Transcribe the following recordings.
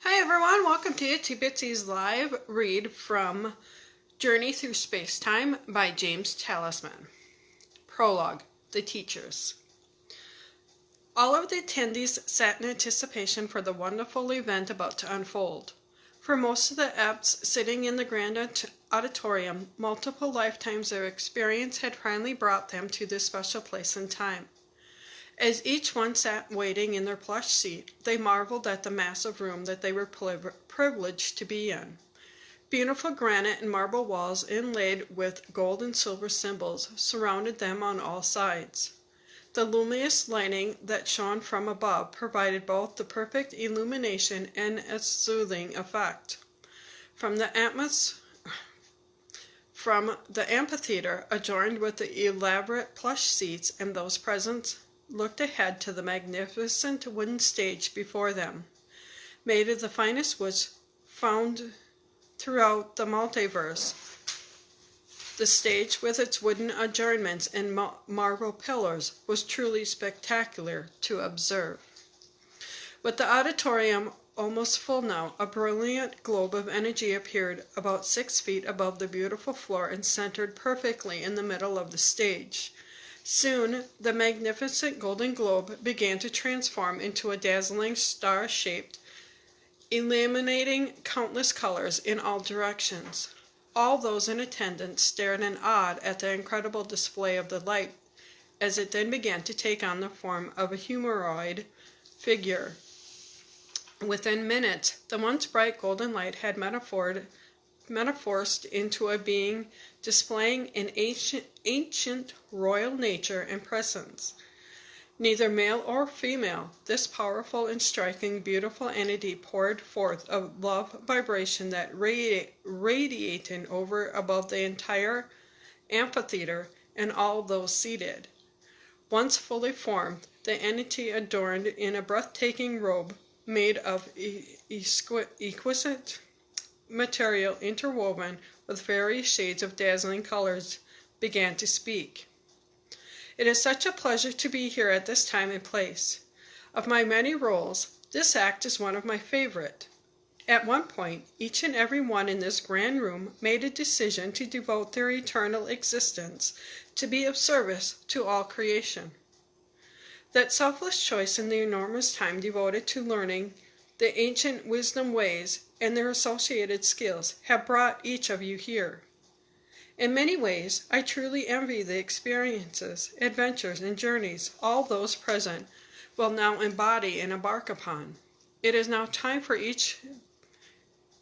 Hi everyone, welcome to Itsy Bitsy's live read from Journey Through Spacetime by James Talisman. Prologue, The Teachers. All of the attendees sat in anticipation for the wonderful event about to unfold. For most of the adepts sitting in the grand auditorium, multiple lifetimes of experience had finally brought them to this special place and time. As each one sat waiting in their plush seat, they marveled at the massive room that they were privileged to be in. Beautiful granite and marble walls inlaid with gold and silver symbols surrounded them on all sides. The luminous lighting that shone from above provided both the perfect illumination and a soothing effect. From the amphitheater, adorned with the elaborate plush seats, and those present looked ahead to the magnificent wooden stage before them, made of the finest woods found throughout the multiverse. The stage, with its wooden adornments and marble pillars, was truly spectacular to observe. With the auditorium almost full now, a brilliant globe of energy appeared about 6 feet above the beautiful floor and centered perfectly in the middle of the stage. Soon, the magnificent golden globe began to transform into a dazzling star-shaped, illuminating countless colors in all directions. All those in attendance stared in awe at the incredible display of the light, as it then began to take on the form of a humanoid figure. Within minutes, the once bright golden light had metamorphosed into a being displaying an ancient royal nature and presence. Neither male or female, this powerful and striking, beautiful entity poured forth a love vibration that radiated over above the entire amphitheater and all those seated. Once fully formed, the entity adorned in a breathtaking robe made of exquisite material interwoven with various shades of dazzling colors, began to speak. It is such a pleasure to be here at this time and place. Of my many roles, this act is one of my favorite. At one point, each and every one in this grand room made a decision to devote their eternal existence to be of service to all creation. That selfless choice and the enormous time devoted to learning the ancient wisdom ways and their associated skills have brought each of you here. In many ways, I truly envy the experiences, adventures, and journeys all those present will now embody and embark upon. It is now time for each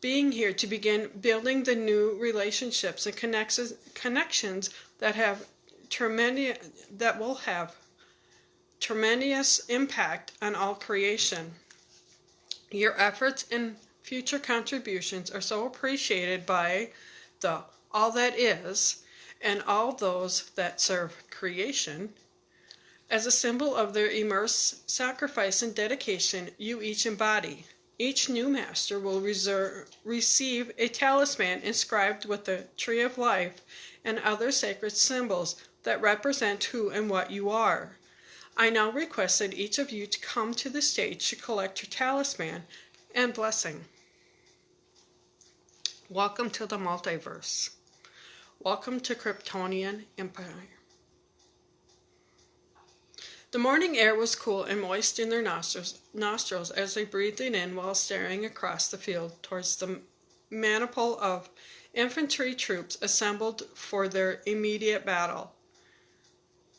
being here to begin building the new relationships and connections that will have tremendous impact on all creation. Your efforts and future contributions are so appreciated by the all that is and all those that serve creation. As a symbol of their immense sacrifice and dedication you each embody, each new master will receive a talisman inscribed with the tree of life and other sacred symbols that represent who and what you are. I now request that each of you to come to the stage to collect your talisman and blessing. Welcome to the multiverse. Welcome to Kryptonian Empire. The morning air was cool and moist in their nostrils as they breathed it in while staring across the field towards the maniple of infantry troops assembled for their immediate battle.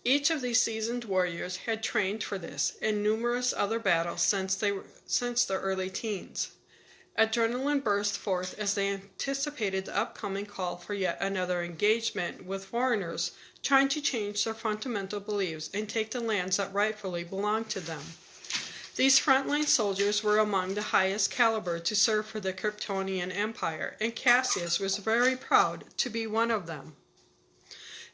Each of these seasoned warriors had trained for this and numerous other battles since their early teens. Adrenaline burst forth as they anticipated the upcoming call for yet another engagement with foreigners trying to change their fundamental beliefs and take the lands that rightfully belonged to them. These frontline soldiers were among the highest caliber to serve for the Kryptonian Empire, and Cassius was very proud to be one of them.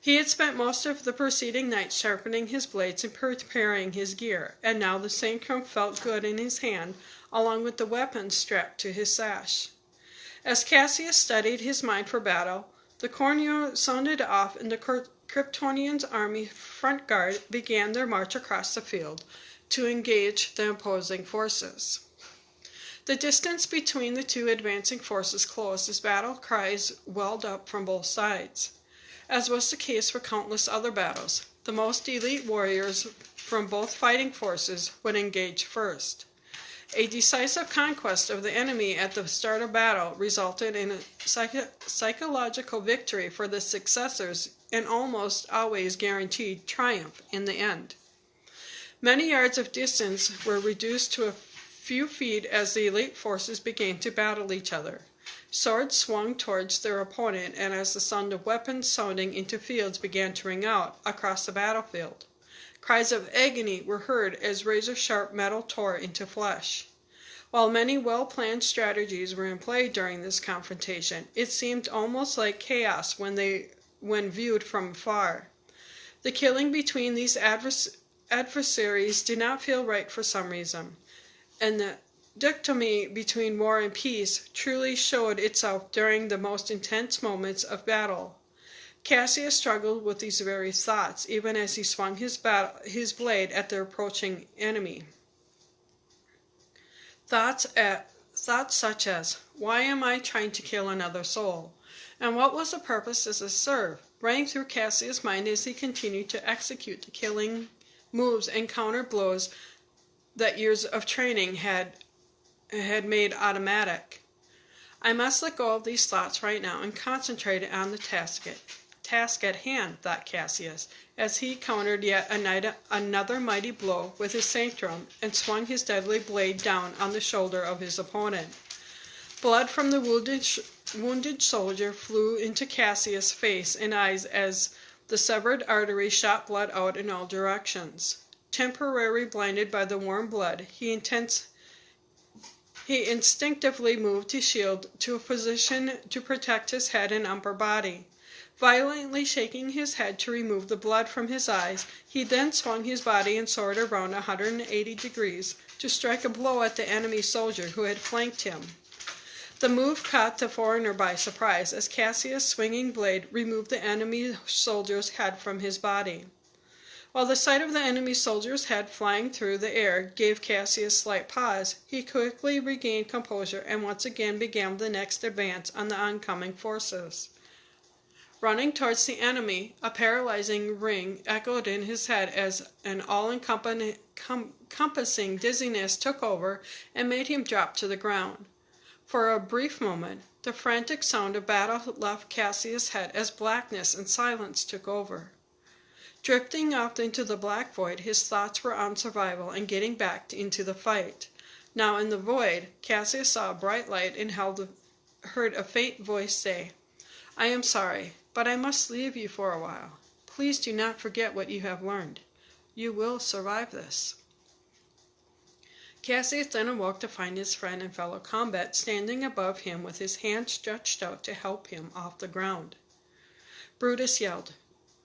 He had spent most of the preceding night sharpening his blades and preparing his gear, and now the sacrum felt good in his hand, along with the weapons strapped to his sash. As Cassius studied his mind for battle, the corneo sounded off and the Kryptonians' army front guard began their march across the field to engage the opposing forces. The distance between the two advancing forces closed as battle cries welled up from both sides. As was the case for countless other battles, the most elite warriors from both fighting forces would engage first. A decisive conquest of the enemy at the start of battle resulted in a psychological victory for the successors and almost always guaranteed triumph in the end. Many yards of distance were reduced to a few feet as the elite forces began to battle each other. Swords swung towards their opponent, and as the sound of weapons sounding into fields began to ring out across the battlefield, cries of agony were heard as razor-sharp metal tore into flesh. While many well-planned strategies were in play during this confrontation, it seemed almost like chaos when viewed from afar. The killing between these adversaries did not feel right for some reason, and the dichotomy between war and peace truly showed itself during the most intense moments of battle. Cassius struggled with these very thoughts, even as he swung his blade at the approaching enemy. Thoughts such as, "Why am I trying to kill another soul? And what was the purpose does this serve?" rang through Cassius' mind as he continued to execute the killing moves and counter blows that years of training had made automatic. "I must let go of these thoughts right now and concentrate on the task at hand," thought Cassius, as he countered yet another mighty blow with his sanctum and swung his deadly blade down on the shoulder of his opponent. Blood from the wounded soldier flew into Cassius' face and eyes as the severed artery shot blood out in all directions. Temporarily blinded by the warm blood, he instinctively moved his shield to a position to protect his head and upper body. Violently shaking his head to remove the blood from his eyes, he then swung his body and sword around 180 degrees to strike a blow at the enemy soldier who had flanked him. The move caught the foreigner by surprise, as Cassius' swinging blade removed the enemy soldier's head from his body. While the sight of the enemy soldier's head flying through the air gave Cassius slight pause, he quickly regained composure and once again began the next advance on the oncoming forces. Running towards the enemy, a paralyzing ring echoed in his head as an all-encompassing dizziness took over and made him drop to the ground. For a brief moment, the frantic sound of battle left Cassius' head as blackness and silence took over. Drifting off into the black void, his thoughts were on survival and getting back into the fight. Now in the void, Cassius saw a bright light and heard a faint voice say, "I am sorry, but I must leave you for a while. Please do not forget what you have learned. You will survive this." Cassius then awoke to find his friend and fellow combat standing above him with his hand stretched out to help him off the ground. Brutus yelled,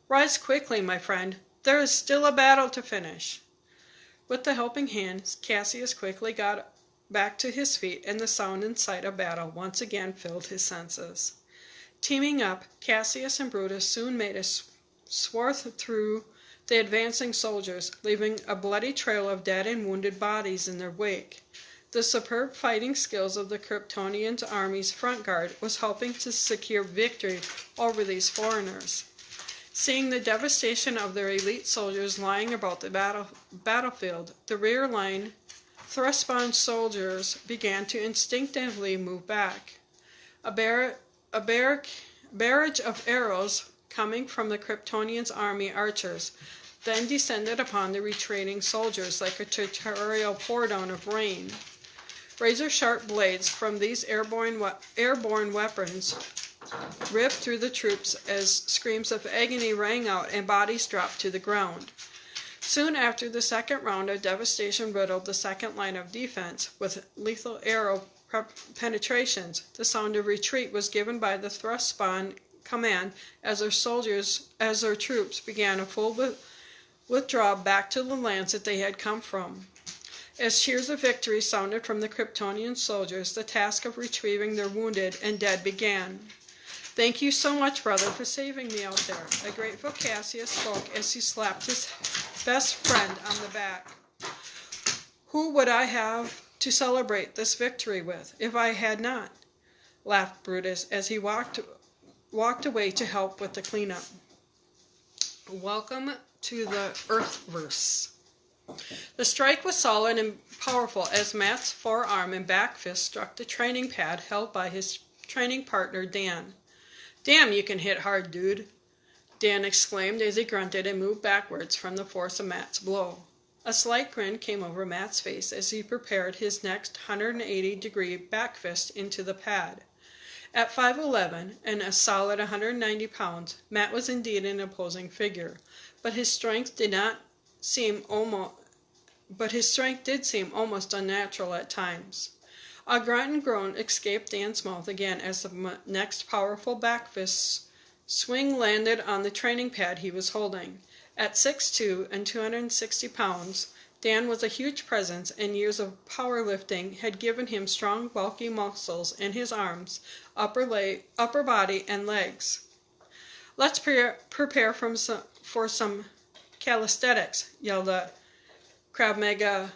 "Rise quickly, my friend. There is still a battle to finish." With the helping hand, Cassius quickly got back to his feet, and the sound and sight of battle once again filled his senses. Teaming up, Cassius and Brutus soon made a swath through the advancing soldiers, leaving a bloody trail of dead and wounded bodies in their wake. The superb fighting skills of the Kryptonian army's front guard was helping to secure victory over these foreigners. Seeing the devastation of their elite soldiers lying about the battlefield, the rear line thrust-bound soldiers began to instinctively move back. A barrage of arrows coming from the Kryptonians' army archers then descended upon the retreating soldiers like a territorial pour-down of rain. Razor-sharp blades from these airborne weapons ripped through the troops as screams of agony rang out and bodies dropped to the ground. Soon after, the second round of devastation riddled the second line of defense with lethal arrow penetrations. The sound of retreat was given by the thrust-spawn command as their troops began a full withdrawal back to the lands that they had come from. As cheers of victory sounded from the Kryptonian soldiers, the task of retrieving their wounded and dead began. "Thank you so much, brother, for saving me out there," a grateful Cassius spoke as he slapped his best friend on the back. "Who would I have to celebrate this victory with, if I had not," laughed Brutus as he walked away to help with the cleanup. Welcome to the Earthverse. The strike was solid and powerful as Matt's forearm and back fist struck the training pad held by his training partner, Dan. "Damn, you can hit hard, dude," Dan exclaimed as he grunted and moved backwards from the force of Matt's blow. A slight grin came over Matt's face as he prepared his next 180-degree back fist into the pad. At 5'11" and a solid 190 pounds, Matt was indeed an imposing figure, but his strength did seem almost unnatural at times. A grunt and groan escaped Dan's mouth again as the next powerful back fist swing landed on the training pad he was holding. At 6'2" and 260 pounds, Dan was a huge presence, and years of powerlifting had given him strong, bulky muscles in his arms, upper body, and legs. "Let's prepare for some calisthenics," yelled the Krav Maga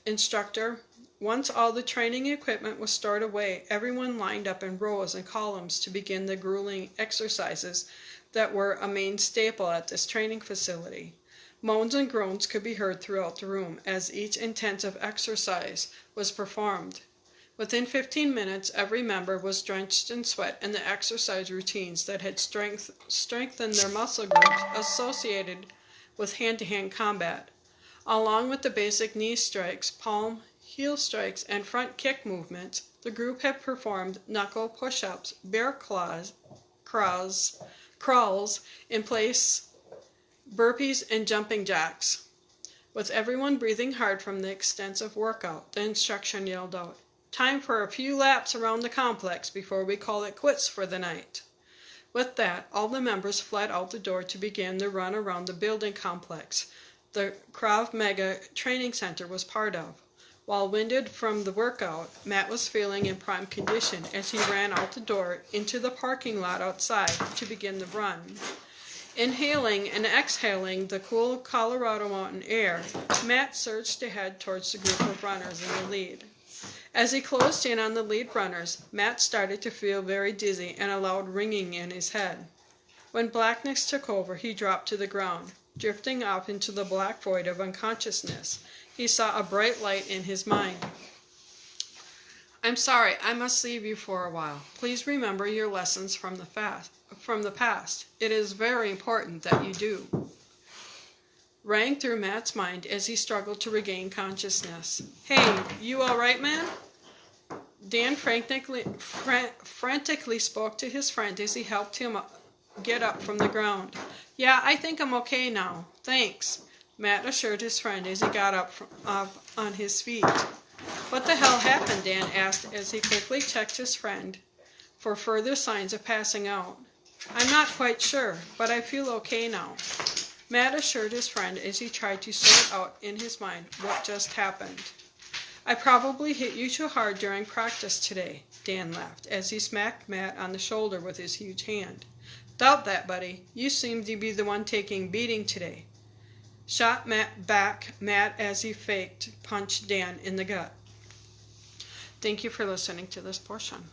instructor. Once all the training equipment was stored away, everyone lined up in rows and columns to begin the grueling exercises that were a main staple at this training facility. Moans and groans could be heard throughout the room as each intensive exercise was performed. Within 15 minutes, every member was drenched in sweat, and the exercise routines that had strengthened their muscle groups associated with hand-to-hand combat, along with the basic knee strikes, palm, heel strikes, and front kick movements, the group had performed knuckle push-ups, bear crawls, in place burpees, and jumping jacks. With everyone breathing hard from the extensive workout, the instructor yelled out, "Time for a few laps around the complex before we call it quits for the night." With that, all the members fled out the door to begin the run around the building complex the Krav Maga training center was part of. While winded from the workout, Matt was feeling in prime condition as he ran out the door into the parking lot outside to begin the run. Inhaling and exhaling the cool Colorado mountain air, Matt surged ahead towards the group of runners in the lead. As he closed in on the lead runners, Matt started to feel very dizzy and a loud ringing in his head. When blackness took over, he dropped to the ground, drifting off into the black void of unconsciousness. He saw a bright light in his mind. "I'm sorry, I must leave you for a while. Please remember your lessons from the past. It is very important that you do," rang through Matt's mind as he struggled to regain consciousness. "Hey, you all right, man?" Dan frantically spoke to his friend as he helped him get up from the ground. "Yeah, I think I'm okay now. Thanks," Matt assured his friend as he got up on his feet. "What the hell happened?" Dan asked as he quickly checked his friend for further signs of passing out. "I'm not quite sure, but I feel okay now," Matt assured his friend as he tried to sort out in his mind what just happened. "I probably hit you too hard during practice today," Dan laughed as he smacked Matt on the shoulder with his huge hand. "Doubt that, buddy. You seem to be the one taking beating today," shot Matt as he faked punched Dan in the gut. Thank you for listening to this portion.